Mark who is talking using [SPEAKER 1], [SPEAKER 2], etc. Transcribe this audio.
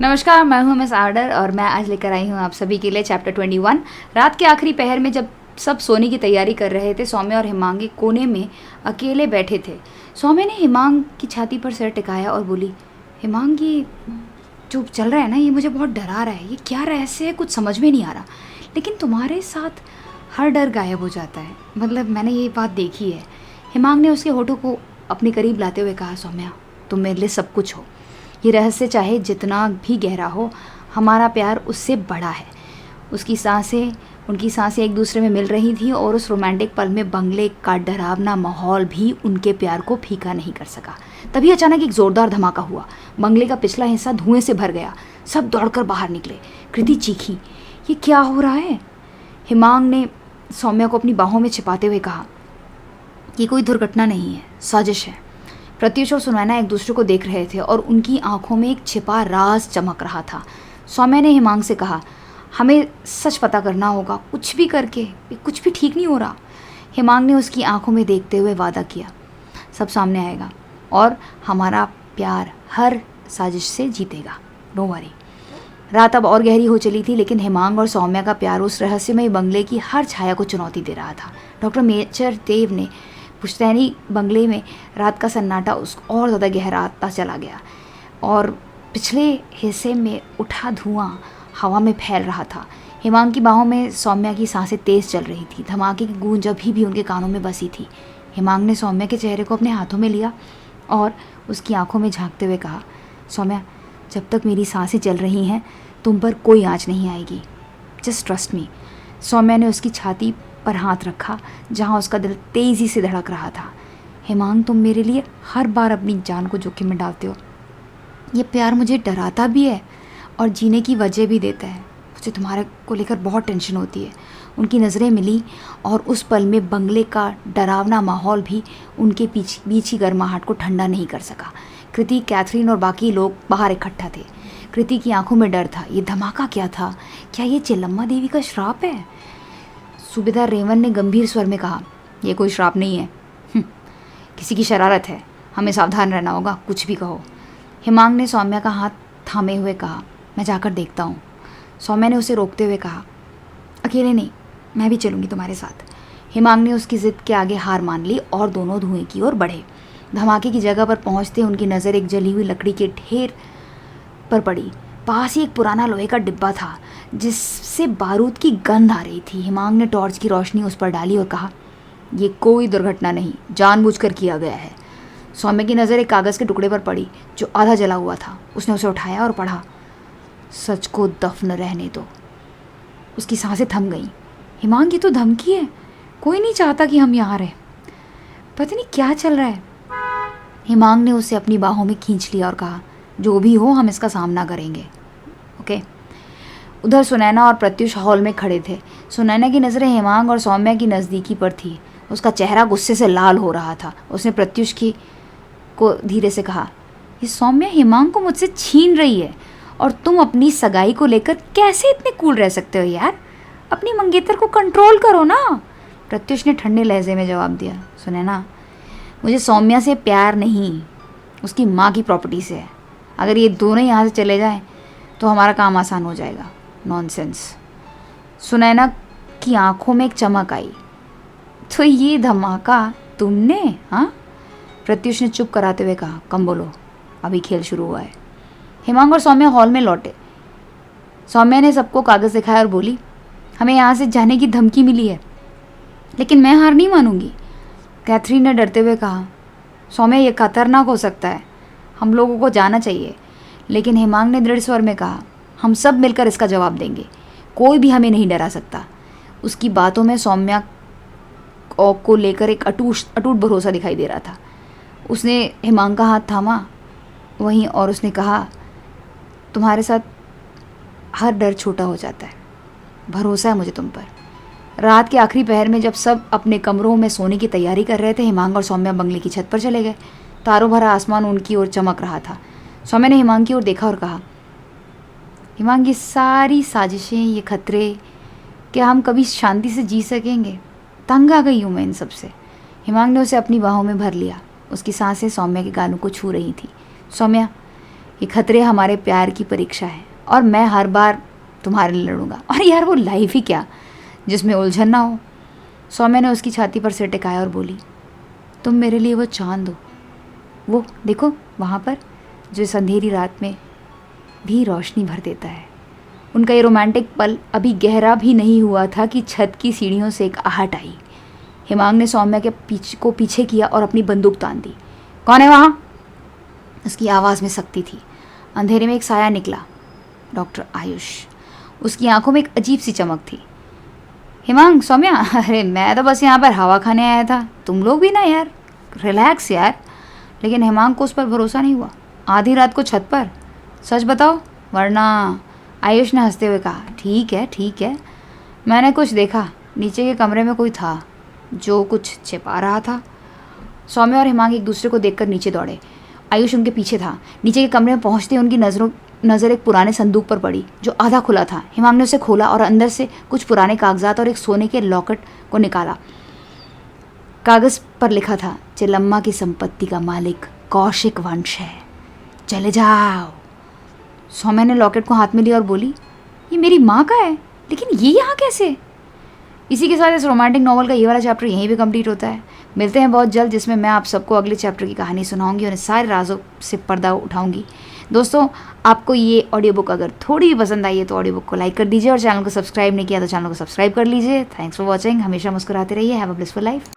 [SPEAKER 1] नमस्कार, मैं हूं मिस आर्डर और मैं आज लेकर आई हूं आप सभी के लिए चैप्टर 21। रात के आखिरी पहर में जब सब सोने की तैयारी कर रहे थे, सौम्य और हिमांगी कोने में अकेले बैठे थे। सौम्य ने हिमांग की छाती पर सिर टिकाया और बोली, हिमांगी, जो चल रहा है ना, ये मुझे बहुत डरा रहा है। ये क्या रहस्य है, कुछ समझ में नहीं आ रहा। लेकिन तुम्हारे साथ हर डर गायब हो जाता है। मतलब मैंने ये बात देखी है। हिमांग ने उसके होठों को अपने करीब लाते हुए कहा, सौम्या, तुम मेरे लिए सब कुछ हो। ये रहस्य चाहे जितना भी गहरा हो, हमारा प्यार उससे बड़ा है। उनकी सांसें एक दूसरे में मिल रही थी और उस रोमांटिक पल में बंगले का डरावना माहौल भी उनके प्यार को फीका नहीं कर सका। तभी अचानक एक जोरदार धमाका हुआ। बंगले का पिछला हिस्सा धुएं से भर गया। सब दौड़कर बाहर निकले। कृति चीखी, ये क्या हो रहा है? हिमांग ने सौम्या को अपनी बाहों में छिपाते हुए कहा, ये कोई दुर्घटना नहीं है, साजिश है। प्रत्युष और सुनैना एक दूसरे को देख रहे थे और उनकी आंखों में एक छिपा राज चमक रहा था। सौम्या ने हिमांग से कहा, हमें सच पता करना होगा, कुछ भी करके। कुछ भी ठीक नहीं हो रहा। हिमांग ने उसकी आंखों में देखते हुए वादा किया, सब सामने आएगा और हमारा प्यार हर साजिश से जीतेगा, नो वरी। रात अब और गहरी हो चली थी, लेकिन हिमांग और सौम्या का प्यार उस रहस्यमय बंगले की हर छाया को चुनौती दे रहा था। डॉक्टर मेजर देव ने पुश्तैनी बंगले में रात का सन्नाटा उस और ज़्यादा गहराता चला गया और पिछले हिस्से में उठा धुआं हवा में फैल रहा था। हिमांग की बाहों में सौम्या की सांसें तेज़ चल रही थी। धमाके की गूंज अभी भी उनके कानों में बसी थी। हिमांग ने सौम्या के चेहरे को अपने हाथों में लिया और उसकी आंखों में झांकते हुए कहा, सौम्या, जब तक मेरी सांसें चल रही हैं तुम पर कोई आँच नहीं आएगी, जस्ट ट्रस्ट मी। सौम्या ने उसकी छाती पर हाथ रखा जहाँ उसका दिल तेज़ी से धड़क रहा था। हिमांग, तुम मेरे लिए हर बार अपनी जान को जोखिम में डालते हो। ये प्यार मुझे डराता भी है और जीने की वजह भी देता है। मुझे तुम्हारे को लेकर बहुत टेंशन होती है। उनकी नज़रें मिली और उस पल में बंगले का डरावना माहौल भी उनके बीच ही गर्माहट को ठंडा नहीं कर सका। कृति, कैथरीन और बाकी लोग बाहर इकट्ठा थे। कृति की आंखों में डर था। ये धमाका क्या था? क्या ये चेल्लम्मा देवी का श्राप है? सूबेदार रेवन ने गंभीर स्वर में कहा, यह कोई श्राप नहीं है, किसी की शरारत है। हमें सावधान रहना होगा, कुछ भी कहो। हिमांग ने सौम्या का हाथ थामे हुए कहा, मैं जाकर देखता हूँ। सौम्या ने उसे रोकते हुए कहा, अकेले नहीं, मैं भी चलूँगी तुम्हारे साथ। हिमांग ने उसकी ज़िद के आगे हार मान ली और दोनों धुएं की ओर बढ़े। धमाके की जगह पर पहुँचते उनकी नज़र एक जली हुई लकड़ी के ढेर पर पड़ी। पास ही एक पुराना लोहे का डिब्बा था जिससे बारूद की गंध आ रही थी। हिमांग ने टॉर्च की रोशनी उस पर डाली और कहा, ये कोई दुर्घटना नहीं, जानबूझकर किया गया है। सौम्य की नज़र एक कागज़ के टुकड़े पर पड़ी जो आधा जला हुआ था। उसने उसे उठाया और पढ़ा, सच को दफन रहने दो। उसकी सांसें थम गईं। हिमांग, ये तो धमकी है। कोई नहीं चाहता कि हम यहाँ रहें। पता नहीं क्या चल रहा है। हिमांग ने उसे अपनी बाहों में खींच लिया और कहा, जो भी हो, हम इसका सामना करेंगे, ओके। उधर सुनैना और प्रत्युष हॉल में खड़े थे। सुनैना की नज़रें हिमांग और सौम्या की नज़दीकी पर थी। उसका चेहरा गुस्से से लाल हो रहा था। उसने प्रत्युष को धीरे से कहा, ये सौम्या हिमांग को मुझसे छीन रही है और तुम अपनी सगाई को लेकर कैसे इतने कूल रह सकते हो यार? अपनी मंगेतर को कंट्रोल करो ना। प्रत्युष ने ठंडे लहजे में जवाब दिया, सुनैना, मुझे सौम्या से प्यार नहीं, उसकी माँ की प्रॉपर्टी से है। अगर ये दोनों यहाँ से चले जाएं तो हमारा काम आसान हो जाएगा। नॉनसेंस। सुनैना की आंखों में एक चमक आई, तो ये धमाका तुमने? हाँ? प्रत्युष ने चुप कराते हुए कहा, कम बोलो, अभी खेल शुरू हुआ है। हिमांग और सौम्या हॉल में लौटे। सौम्या ने सबको कागज़ दिखाया और बोली, हमें यहाँ से जाने की धमकी मिली है, लेकिन मैं हार नहीं मानूंगी। कैथरीन ने डरते हुए कहा, सौम्या, ये खतरनाक हो सकता है, हम लोगों को जाना चाहिए। लेकिन हिमांग ने दृढ़ स्वर में कहा, हम सब मिलकर इसका जवाब देंगे, कोई भी हमें नहीं डरा सकता। उसकी बातों में सौम्या को लेकर एक अटूट भरोसा दिखाई दे रहा था। उसने हिमांग का हाथ थामा वहीं और उसने कहा, तुम्हारे साथ हर डर छोटा हो जाता है, भरोसा है मुझे तुम पर। रात के आखिरी पहर में जब सब अपने कमरों में सोने की तैयारी कर रहे थे, हिमांग और सौम्या बंगले की छत पर चले गए। तारों भरा आसमान उनकी ओर चमक रहा था। सौम्या ने हिमांग की ओर देखा और कहा, हिमांग, ये सारी साजिशें, ये खतरे, क्या हम कभी शांति से जी सकेंगे? तंग आ गई हूँ मैं इन सब से। हिमांग ने उसे अपनी बाहों में भर लिया। उसकी सांसें सौम्या के गालों को छू रही थी। सौम्या, ये खतरे हमारे प्यार की परीक्षा है और मैं हर बार तुम्हारे लिए लड़ूंगा। और यार वो लाइफ ही क्या जिसमें उलझन ना हो। सौम्या ने उसकी छाती पर सिर टिकाया और बोली, तुम मेरे लिए वो चांद हो, वो देखो वहाँ पर, जो इस अंधेरी रात में भी रोशनी भर देता है। उनका ये रोमांटिक पल अभी गहरा भी नहीं हुआ था कि छत की सीढ़ियों से एक आहट आई। हिमांग ने सौम्या के पीछे किया और अपनी बंदूक तान दी। कौन है वहाँ? उसकी आवाज़ में सख्ती थी। अंधेरे में एक साया निकला, डॉक्टर आयुष। उसकी आंखों में एक अजीब सी चमक थी। हिमांग, सौम्या, अरे मैं तो बस यहाँ पर हवा खाने आया था, तुम लोग भी ना यार, रिलैक्स यार। लेकिन हिमांग को उस पर भरोसा नहीं हुआ। आधी रात को छत पर? सच बताओ वरना। आयुष ने हंसते हुए कहा, ठीक है, मैंने कुछ देखा। नीचे के कमरे में कोई था जो कुछ छिपा रहा था। सौम्या और हिमांग एक दूसरे को देखकर नीचे दौड़े। आयुष उनके पीछे था। नीचे के कमरे में पहुंचते उनकी नज़र एक पुराने संदूक पर पड़ी जो आधा खुला था। हिमांग ने उसे खोला और अंदर से कुछ पुराने कागजात और एक सोने के लॉकेट को निकाला। कागज़ पर लिखा था, चिलम्मा की संपत्ति का मालिक कौशिक वंश है, चले जाओ। सौम्या ने लॉकेट को हाथ में लिया और बोली, ये मेरी माँ का है, लेकिन ये यहाँ कैसे? इसी के साथ इस रोमांटिक नॉवल का ये वाला चैप्टर यहीं पे कंप्लीट होता है। मिलते हैं बहुत जल्द, जिसमें मैं आप सबको अगले चैप्टर की कहानी सुनाऊंगी और इन सारे राजों से पर्दा उठाऊंगी। दोस्तों, आपको ये ऑडियो बुक अगर थोड़ी भी पसंद आई है तो ऑडियो बुक को लाइक कर दीजिए और चैनल को सब्सक्राइब नहीं किया तो चैनल को सब्सक्राइब कर लीजिए। Thanks for watching. हमेशा मुस्कुराते रहिए। Have a blissful life.